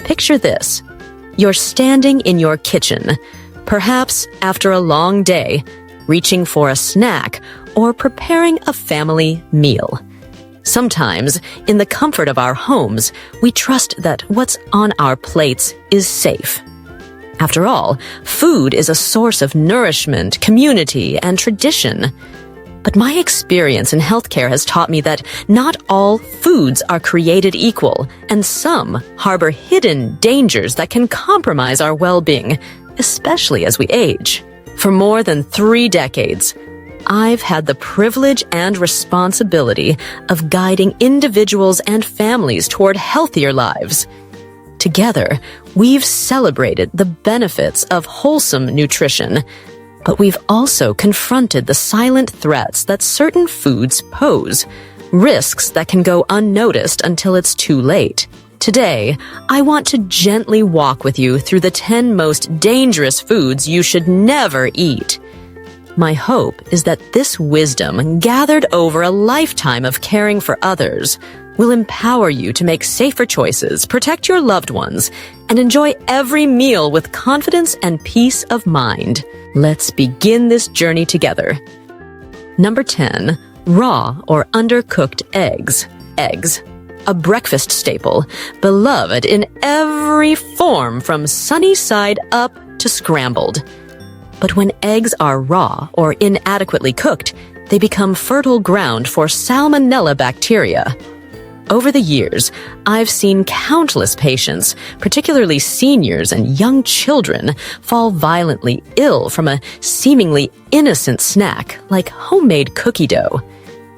Picture this. You're standing in your kitchen, perhaps after a long day, reaching for a snack or preparing a family meal. Sometimes, in the comfort of our homes, we trust that what's on our plates is safe. After all, food is a source of nourishment, community, and tradition. But my experience in healthcare has taught me that not all foods are created equal, and some harbor hidden dangers that can compromise our well-being, especially as we age. For more than 3 decades, I've had the privilege and responsibility of guiding individuals and families toward healthier lives. Together, we've celebrated the benefits of wholesome nutrition, but we've also confronted the silent threats that certain foods pose, risks that can go unnoticed until it's too late. Today, I want to gently walk with you through the 10 most dangerous foods you should never eat. My hope is that this wisdom, gathered over a lifetime of caring for others, will empower you to make safer choices, protect your loved ones, and enjoy every meal with confidence and peace of mind. Let's begin this journey together. Number 10. Raw or undercooked eggs. Eggs. A breakfast staple, beloved in every form from sunny side up to scrambled. But when eggs are raw or inadequately cooked, they become fertile ground for salmonella bacteria. Over the years, I've seen countless patients, particularly seniors and young children, fall violently ill from a seemingly innocent snack like homemade cookie dough.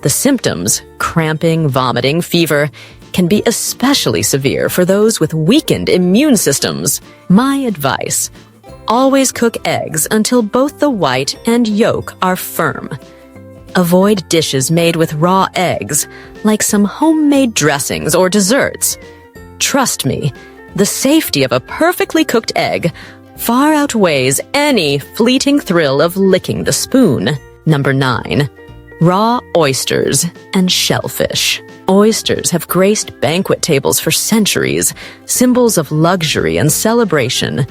The symptoms, cramping, vomiting, fever, can be especially severe for those with weakened immune systems. My advice: always cook eggs until both the white and yolk are firm. Avoid dishes made with raw eggs, like some homemade dressings or desserts. Trust me, the safety of a perfectly cooked egg far outweighs any fleeting thrill of licking the spoon. Number 9. Raw oysters and shellfish. Oysters have graced banquet tables for centuries, symbols of luxury and celebration.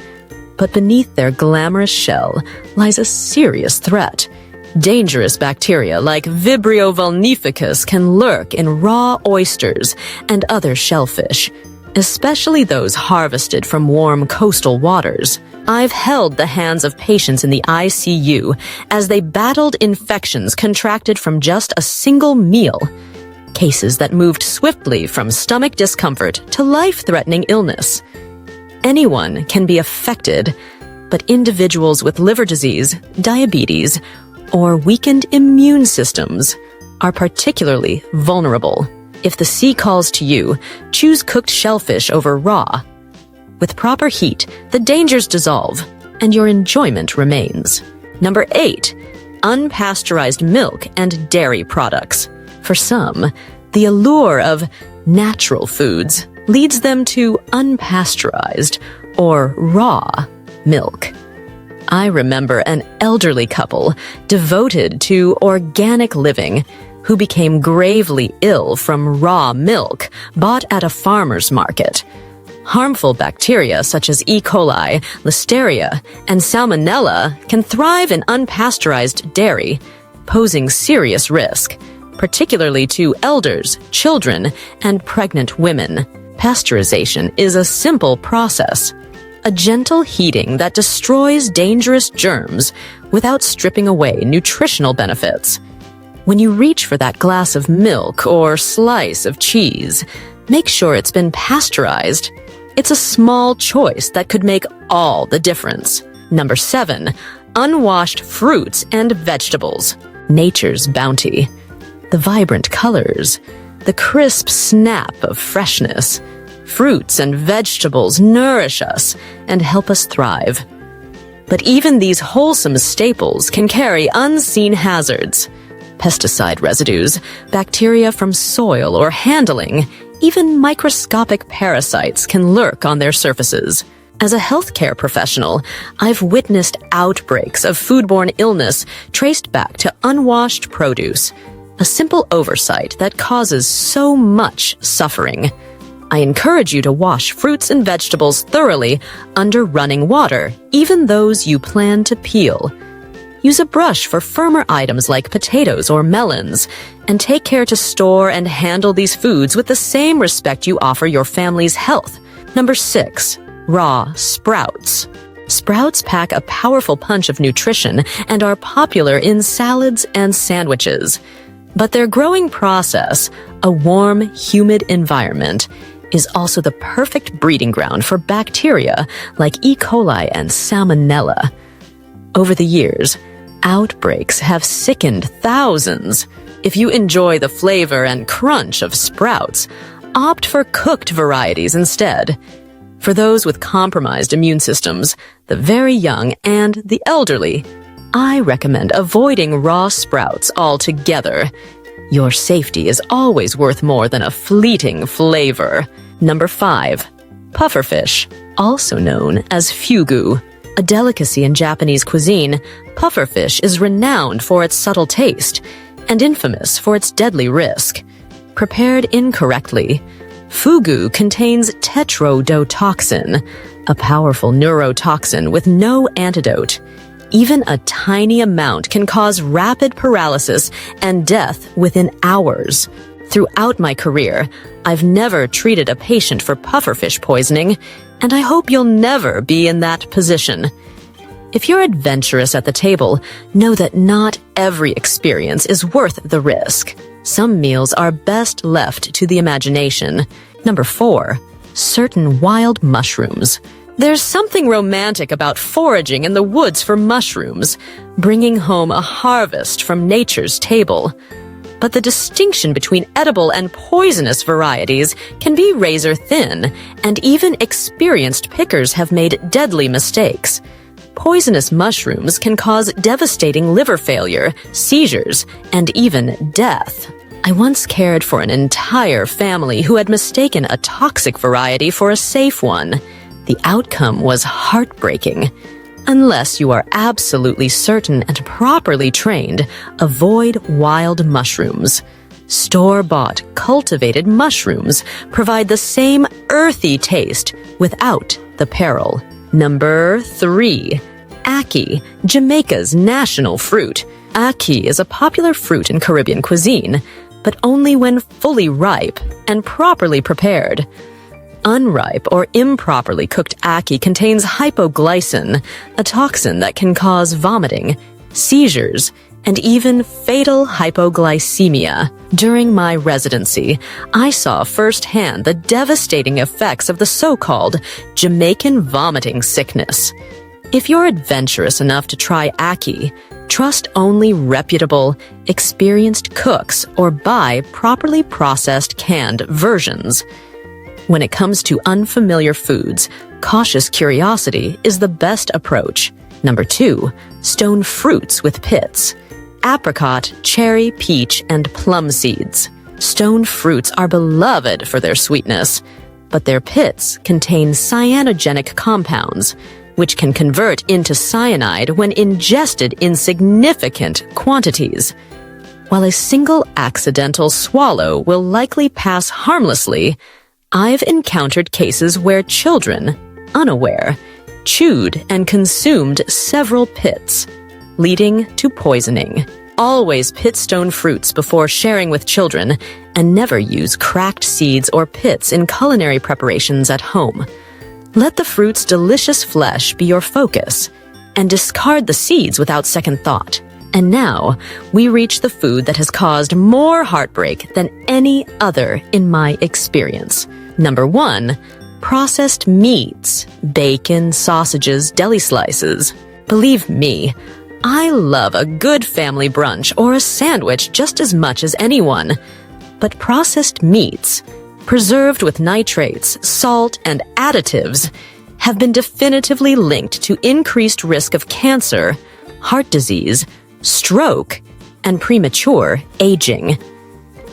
But beneath their glamorous shell lies a serious threat. Dangerous bacteria like Vibrio vulnificus can lurk in raw oysters and other shellfish, especially those harvested from warm coastal waters. I've held the hands of patients in the ICU as they battled infections contracted from just a single meal, cases that moved swiftly from stomach discomfort to life-threatening illness. Anyone can be affected, but individuals with liver disease, diabetes, or weakened immune systems are particularly vulnerable. If the sea calls to you, choose cooked shellfish over raw. With proper heat, the dangers dissolve, and your enjoyment remains. Number 8. Unpasteurized milk and dairy products. For some, the allure of natural foods leads them to unpasteurized or raw milk. I remember an elderly couple devoted to organic living who became gravely ill from raw milk bought at a farmer's market. Harmful bacteria such as E. coli, Listeria, and Salmonella can thrive in unpasteurized dairy, posing serious risk, particularly to elders, children, and pregnant women. Pasteurization is a simple process, a gentle heating that destroys dangerous germs without stripping away nutritional benefits. When you reach for that glass of milk or slice of cheese, make sure it's been pasteurized. It's a small choice that could make all the difference. Number 7. Unwashed fruits and vegetables. Nature's bounty. The vibrant colors, the crisp snap of freshness. Fruits and vegetables nourish us and help us thrive. But even these wholesome staples can carry unseen hazards. Pesticide residues, bacteria from soil or handling, even microscopic parasites can lurk on their surfaces. As a healthcare professional, I've witnessed outbreaks of foodborne illness traced back to unwashed produce, a simple oversight that causes so much suffering. I encourage you to wash fruits and vegetables thoroughly under running water, even those you plan to peel. Use a brush for firmer items like potatoes or melons, and take care to store and handle these foods with the same respect you offer your family's health. Number 6. Raw sprouts. Sprouts pack a powerful punch of nutrition and are popular in salads and sandwiches. But their growing process, a warm, humid environment, is also the perfect breeding ground for bacteria like E. coli and Salmonella. Over the years, outbreaks have sickened thousands. If you enjoy the flavor and crunch of sprouts, opt for cooked varieties instead. For those with compromised immune systems, the very young, and the elderly, I recommend avoiding raw sprouts altogether. Your safety is always worth more than a fleeting flavor. Number 5. Pufferfish, also known as Fugu. A delicacy in Japanese cuisine, pufferfish is renowned for its subtle taste and infamous for its deadly risk. Prepared incorrectly, Fugu contains tetrodotoxin, a powerful neurotoxin with no antidote. Even a tiny amount can cause rapid paralysis and death within hours. Throughout my career, I've never treated a patient for pufferfish poisoning, and I hope you'll never be in that position. If you're adventurous at the table, know that not every experience is worth the risk. Some meals are best left to the imagination. Number 4. Certain wild mushrooms. There's something romantic about foraging in the woods for mushrooms, bringing home a harvest from nature's table. But the distinction between edible and poisonous varieties can be razor thin, and even experienced pickers have made deadly mistakes. Poisonous mushrooms can cause devastating liver failure, seizures, and even death. I once cared for an entire family who had mistaken a toxic variety for a safe one. The outcome was heartbreaking. Unless you are absolutely certain and properly trained, avoid wild mushrooms. Store-bought, cultivated mushrooms provide the same earthy taste without the peril. Number 3. Ackee, Jamaica's national fruit. Ackee is a popular fruit in Caribbean cuisine, but only when fully ripe and properly prepared. Unripe or improperly cooked ackee contains hypoglycin, a toxin that can cause vomiting, seizures, and even fatal hypoglycemia. During my residency, I saw firsthand the devastating effects of the so-called Jamaican vomiting sickness. If you're adventurous enough to try ackee, trust only reputable, experienced cooks or buy properly processed canned versions. When it comes to unfamiliar foods, cautious curiosity is the best approach. Number 2. Stone fruits with pits. Apricot, cherry, peach, and plum seeds. Stone fruits are beloved for their sweetness, but their pits contain cyanogenic compounds, which can convert into cyanide when ingested in significant quantities. While a single accidental swallow will likely pass harmlessly, I've encountered cases where children, unaware, chewed and consumed several pits, leading to poisoning. Always pit stone fruits before sharing with children, and never use cracked seeds or pits in culinary preparations at home. Let the fruit's delicious flesh be your focus, and discard the seeds without second thought. And now, we reach the food that has caused more heartbreak than any other in my experience. Number 1. Processed meats, bacon, sausages, deli slices. Believe me, I love a good family brunch or a sandwich just as much as anyone. But processed meats, preserved with nitrates, salt, and additives, have been definitively linked to increased risk of cancer, heart disease, stroke, and premature aging.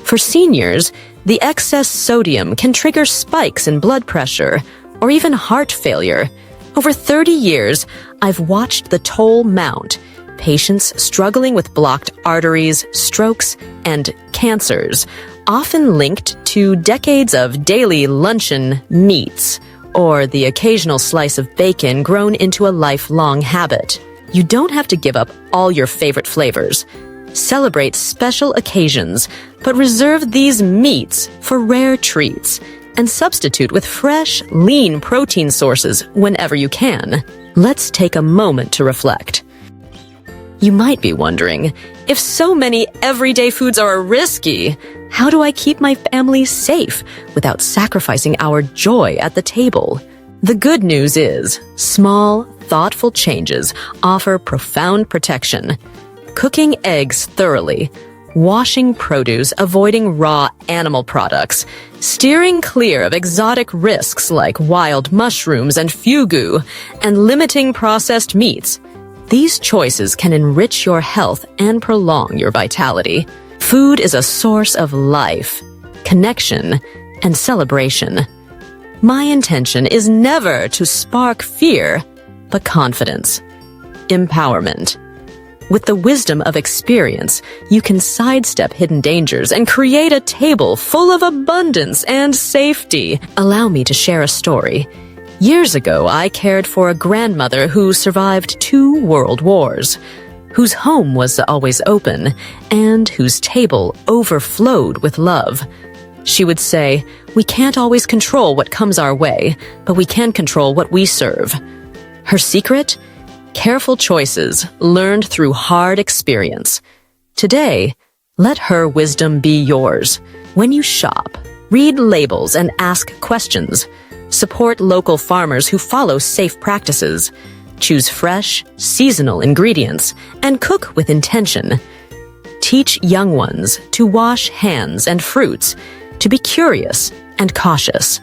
For seniors, the excess sodium can trigger spikes in blood pressure or even heart failure. Over 30 years, I've watched the toll mount, patients struggling with blocked arteries, strokes, and cancers, often linked to decades of daily luncheon meats, or the occasional slice of bacon grown into a lifelong habit. You don't have to give up all your favorite flavors. Celebrate special occasions, but reserve these meats for rare treats and substitute with fresh, lean protein sources whenever you can. Let's take a moment to reflect. You might be wondering, if so many everyday foods are risky, how do I keep my family safe without sacrificing our joy at the table? The good news is, small, thoughtful changes offer profound protection. Cooking eggs thoroughly, washing produce, avoiding raw animal products, steering clear of exotic risks like wild mushrooms and fugu, and limiting processed meats. These choices can enrich your health and prolong your vitality. Food is a source of life, connection, and celebration. My intention is never to spark fear, but confidence, empowerment. With the wisdom of experience, you can sidestep hidden dangers and create a table full of abundance and safety. Allow me to share a story. Years ago, I cared for a grandmother who survived 2 world wars, whose home was always open, and whose table overflowed with love. She would say, "We can't always control what comes our way, but we can control what we serve." Her secret? Careful choices learned through hard experience. Today, let her wisdom be yours. When you shop, read labels and ask questions. Support local farmers who follow safe practices. Choose fresh, seasonal ingredients and cook with intention. Teach young ones to wash hands and fruits, to be curious and cautious.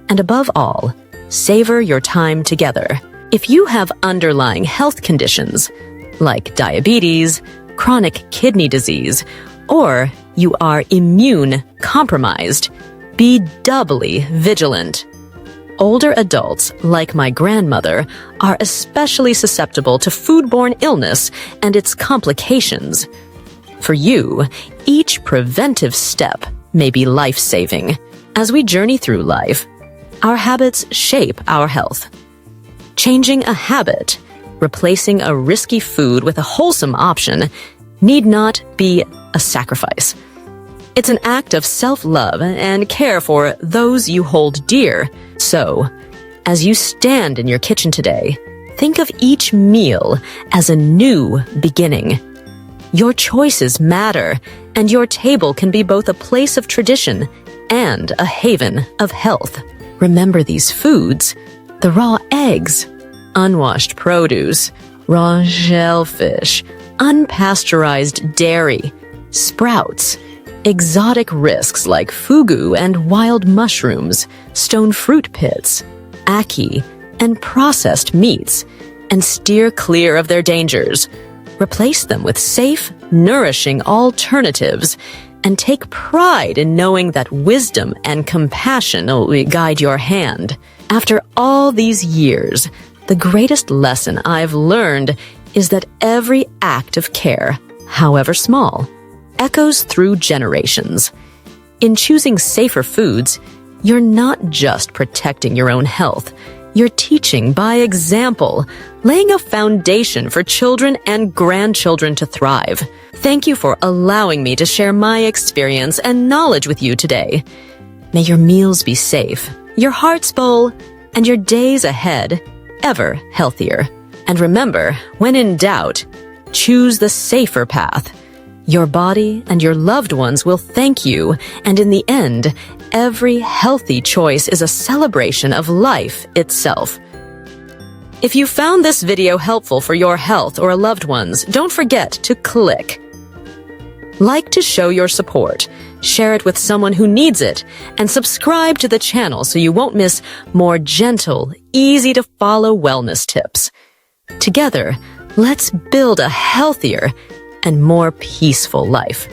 And above all, savor your time together. If you have underlying health conditions, like diabetes, chronic kidney disease, or you are immune compromised, be doubly vigilant. Older adults, like my grandmother, are especially susceptible to foodborne illness and its complications. For you, each preventive step may be life-saving. As we journey through life, our habits shape our health. Changing a habit, replacing a risky food with a wholesome option, need not be a sacrifice. It's an act of self-love and care for those you hold dear. So, as you stand in your kitchen today, think of each meal as a new beginning. Your choices matter, and your table can be both a place of tradition and a haven of health. Remember these foods: the raw eggs, unwashed produce, raw shellfish, unpasteurized dairy, sprouts, exotic risks like fugu and wild mushrooms, stone fruit pits, ackee, and processed meats, and steer clear of their dangers. Replace them with safe, nourishing alternatives, and take pride in knowing that wisdom and compassion will guide your hand. After all these years, the greatest lesson I've learned is that every act of care, however small, echoes through generations. In choosing safer foods, you're not just protecting your own health, you're teaching by example, laying a foundation for children and grandchildren to thrive. Thank you for allowing me to share my experience and knowledge with you today. May your meals be safe, your hearts full, and your days ahead ever healthier. And remember, when in doubt, choose the safer path. Your body and your loved ones will thank you, and in the end, every healthy choice is a celebration of life itself. If you found this video helpful for your health or loved ones, don't forget to click like to show your support, share it with someone who needs it, and subscribe to the channel so you won't miss more gentle, easy-to-follow wellness tips. Together, let's build a healthier and more peaceful life.